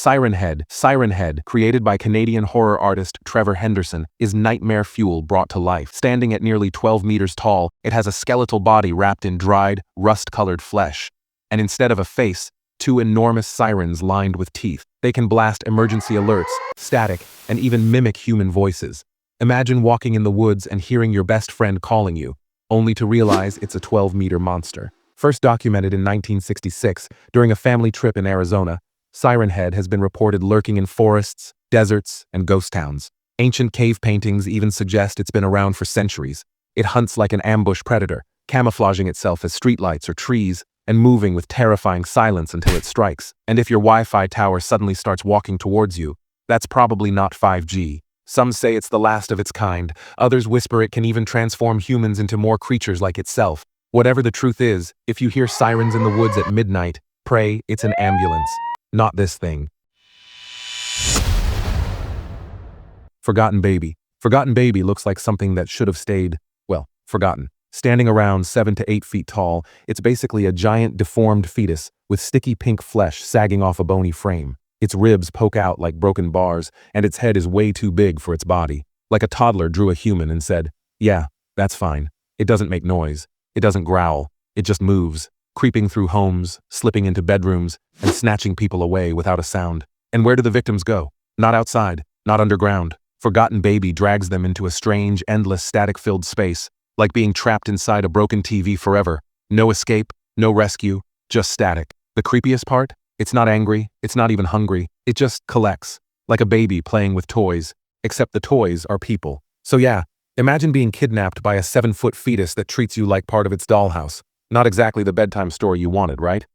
Siren Head, created by Canadian horror artist Trevor Henderson, is nightmare fuel brought to life. Standing at nearly 12 meters tall, it has a skeletal body wrapped in dried, rust-colored flesh. And instead of a face, two enormous sirens lined with teeth. They can blast emergency alerts, static, and even mimic human voices. Imagine walking in the woods and hearing your best friend calling you, only to realize it's a 12-meter monster. First documented in 1966 during a family trip in Arizona, Siren Head has been reported lurking in forests, deserts, and ghost towns. Ancient cave paintings even suggest it's been around for centuries. It hunts like an ambush predator, camouflaging itself as streetlights or trees, and moving with terrifying silence until it strikes. And if your Wi-Fi tower suddenly starts walking towards you, that's probably not 5G. Some say it's the last of its kind. Others whisper it can even transform humans into more creatures like itself. Whatever the truth is, if you hear sirens in the woods at midnight, pray it's an ambulance, not this thing. Forgotten Baby. Forgotten Baby looks like something that should have stayed, well, forgotten. Standing around 7 to 8 feet tall, it's basically a giant deformed fetus with sticky pink flesh sagging off a bony frame. Its ribs poke out like broken bars, and its head is way too big for its body. Like a toddler drew a human and said, "Yeah, that's fine. It doesn't make noise. It doesn't growl. It just moves, creeping through homes, slipping into bedrooms, and snatching people away without a sound." And where do the victims go? Not outside, not underground. Forgotten Baby drags them into a strange, endless, static-filled space, like being trapped inside a broken TV forever. No escape, no rescue, just static. The creepiest part? It's not angry, it's not even hungry, it just collects, like a baby playing with toys, except the toys are people. So yeah, imagine being kidnapped by a 7-foot fetus that treats you like part of its dollhouse. Not exactly the bedtime story you wanted, right?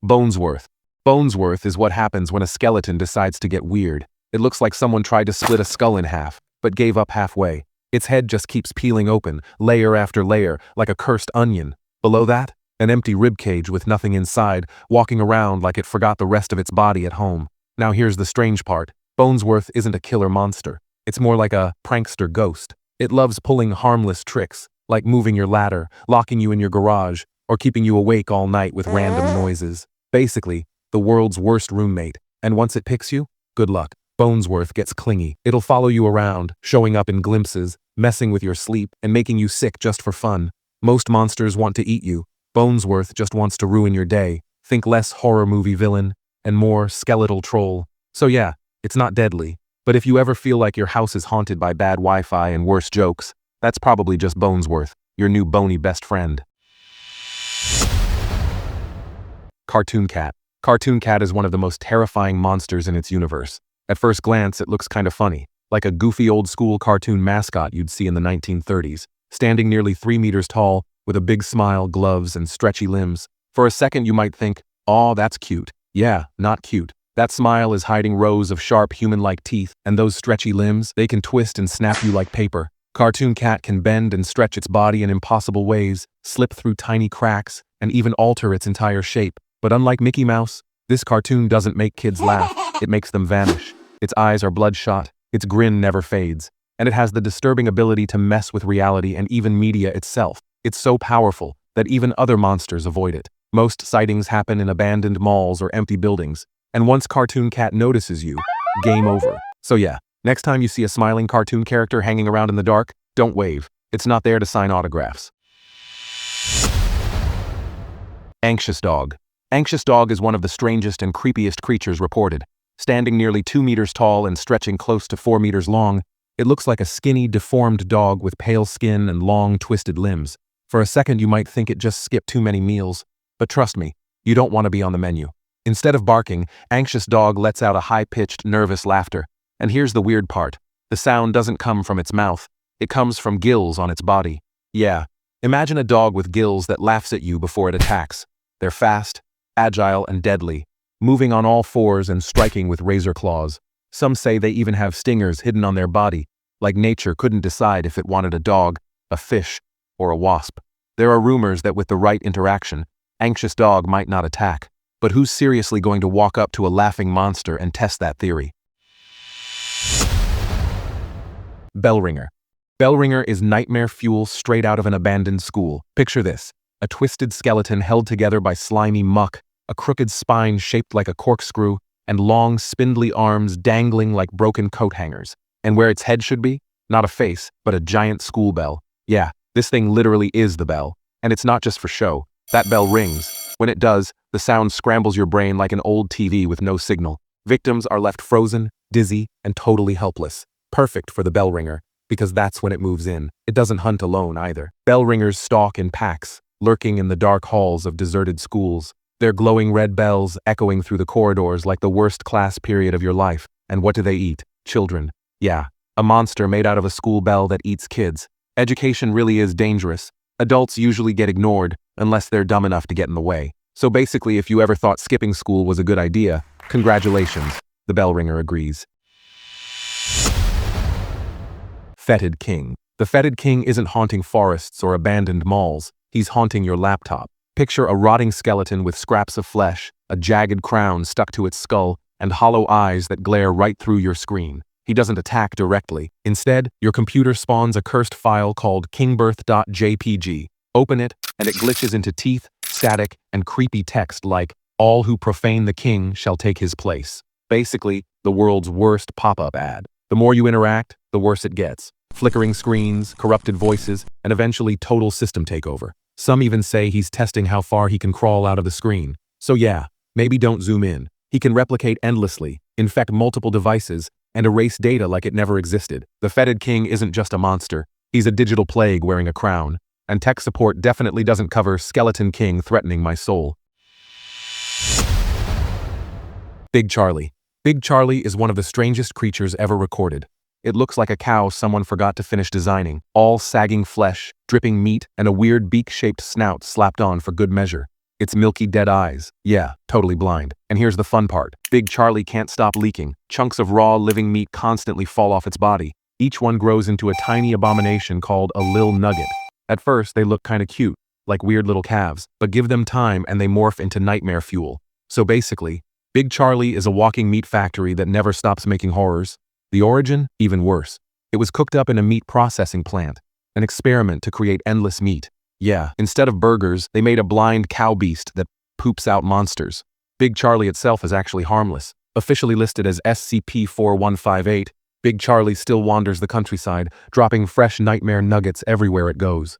Bonesworth. Bonesworth is what happens when a skeleton decides to get weird. It looks like someone tried to split a skull in half, but gave up halfway. Its head just keeps peeling open, layer after layer, like a cursed onion. Below that, an empty ribcage with nothing inside, walking around like it forgot the rest of its body at home. Now here's the strange part. Bonesworth isn't a killer monster. It's more like a prankster ghost. It loves pulling harmless tricks, like moving your ladder, locking you in your garage, or keeping you awake all night with random noises. Basically, the world's worst roommate. And once it picks you, good luck. Bonesworth gets clingy. It'll follow you around, showing up in glimpses, messing with your sleep, and making you sick just for fun. Most monsters want to eat you. Bonesworth just wants to ruin your day. Think less horror movie villain, and more skeletal troll. So yeah, it's not deadly. But if you ever feel like your house is haunted by bad Wi-Fi and worse jokes, that's probably just Bonesworth, your new bony best friend. Cartoon Cat. Cartoon Cat is one of the most terrifying monsters in its universe. At first glance, it looks kind of funny, like a goofy old-school cartoon mascot you'd see in the 1930s, standing nearly 3 meters tall, with a big smile, gloves, and stretchy limbs. For a second you might think, "Aw, that's cute." Yeah, not cute. That smile is hiding rows of sharp human-like teeth, and those stretchy limbs, they can twist and snap you like paper. Cartoon Cat can bend and stretch its body in impossible ways, slip through tiny cracks, and even alter its entire shape. But unlike Mickey Mouse, this cartoon doesn't make kids laugh, it makes them vanish. Its eyes are bloodshot, its grin never fades, and it has the disturbing ability to mess with reality and even media itself. It's so powerful that even other monsters avoid it. Most sightings happen in abandoned malls or empty buildings, and once Cartoon Cat notices you, game over. So yeah, next time you see a smiling cartoon character hanging around in the dark, don't wave. It's not there to sign autographs. Anxious Dog. Anxious Dog is one of the strangest and creepiest creatures reported. Standing nearly 2 meters tall and stretching close to 4 meters long, it looks like a skinny, deformed dog with pale skin and long, twisted limbs. For a second you might think it just skipped too many meals, but trust me, you don't want to be on the menu. Instead of barking, Anxious Dog lets out a high-pitched, nervous laughter. And here's the weird part. The sound doesn't come from its mouth. It comes from gills on its body. Yeah, imagine a dog with gills that laughs at you before it attacks. They're fast, agile, and deadly, moving on all fours and striking with razor claws. Some say they even have stingers hidden on their body, like nature couldn't decide if it wanted a dog, a fish, or a wasp. There are rumors that with the right interaction, Anxious Dog might not attack. But who's seriously going to walk up to a laughing monster and test that theory? Bellringer. Bellringer is nightmare fuel straight out of an abandoned school. Picture this. A twisted skeleton held together by slimy muck, a crooked spine shaped like a corkscrew, and long, spindly arms dangling like broken coat hangers. And where its head should be? Not a face, but a giant school bell. Yeah, this thing literally is the bell. And it's not just for show. That bell rings. When it does, the sound scrambles your brain like an old TV with no signal. Victims are left frozen, dizzy, and totally helpless. Perfect for the Bellringer, because that's when it moves in. It doesn't hunt alone either. Bellringers stalk in packs, lurking in the dark halls of deserted schools. Their glowing red bells echoing through the corridors like the worst class period of your life. And what do they eat? Children. Yeah, a monster made out of a school bell that eats kids. Education really is dangerous. Adults usually get ignored, unless they're dumb enough to get in the way. So basically, if you ever thought skipping school was a good idea, congratulations, the Bellringer agrees. Fetid King. The Fetid King isn't haunting forests or abandoned malls. He's haunting your laptop. Picture a rotting skeleton with scraps of flesh, a jagged crown stuck to its skull, and hollow eyes that glare right through your screen. He doesn't attack directly. Instead, your computer spawns a cursed file called kingbirth.jpg. Open it, and it glitches into teeth, static, and creepy text like, "All who profane the king shall take his place." Basically, the world's worst pop-up ad. The more you interact, the worse it gets. Flickering screens, corrupted voices, and eventually total system takeover. Some even say he's testing how far he can crawl out of the screen. So yeah, maybe don't zoom in. He can replicate endlessly, infect multiple devices, and erase data like it never existed. The Fetid King isn't just a monster. He's a digital plague wearing a crown. And tech support definitely doesn't cover Skeleton King threatening my soul. Big Charlie. Big Charlie is one of the strangest creatures ever recorded. It looks like a cow someone forgot to finish designing, all sagging flesh, dripping meat, and a weird beak-shaped snout slapped on for good measure. Its milky dead eyes. Yeah, totally blind. And here's the fun part. Big Charlie can't stop leaking. Chunks of raw, living meat constantly fall off its body. Each one grows into a tiny abomination called a Lil Nugget. At first, they look kinda cute, like weird little calves, but give them time and they morph into nightmare fuel. So basically, Big Charlie is a walking meat factory that never stops making horrors. The origin? Even worse. It was cooked up in a meat processing plant, an experiment to create endless meat. Yeah, instead of burgers, they made a blind cow beast that poops out monsters. Big Charlie itself is actually harmless. Officially listed as SCP-4158, Big Charlie still wanders the countryside, dropping fresh nightmare nuggets everywhere it goes.